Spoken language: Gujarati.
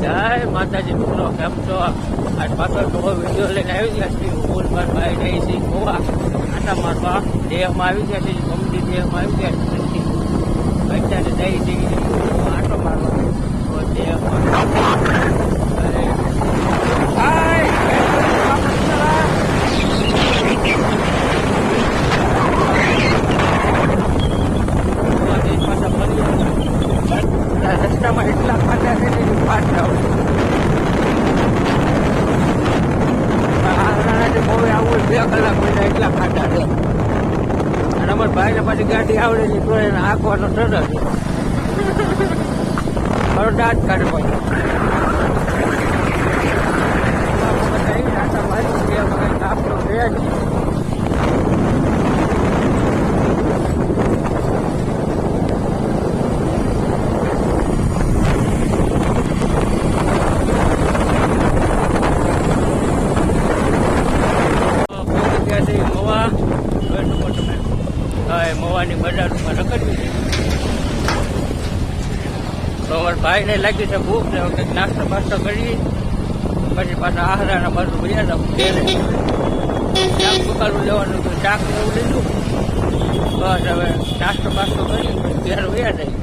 જય માતાજી મિત્રો, કેમ છો? આજ પાછળ નવો વિડીયો લઈને આવી ગયા છીએ. હું ભાઈ રહી છે ગોવા આટા મારવા દેહમાં આવી ગયા છે, ગમતી દેહમાં આવી ગયા છે. અત્યારે જઈ છીએ આટો મારવા દેહમાં. રસ્તામાં એટલા ખાતા છે કે પાછા બહુ આવું 2 કલાક પહેલા એટલા ખાતા છે. અને અમારા ભાઈને પાછી ગાડી આવડે છે તો એને આંકવાનો ચડે છે. દાંત કાઢે પછી આપણો ગયા છે. મવાની બજારમાં રખડવી છે તો અમારા ભાઈને લાગી છે ભૂખ ને કંઈક નાસ્તો બાસ્તો કરી પછી પાછા આહરાના બાજુ ગયા હતા. શાક દુકાનું લેવાનું હતું, શાક એવું લીધું. બસ હવે નાસ્તો બાસ્તો કરી ઘેર વયા જાય.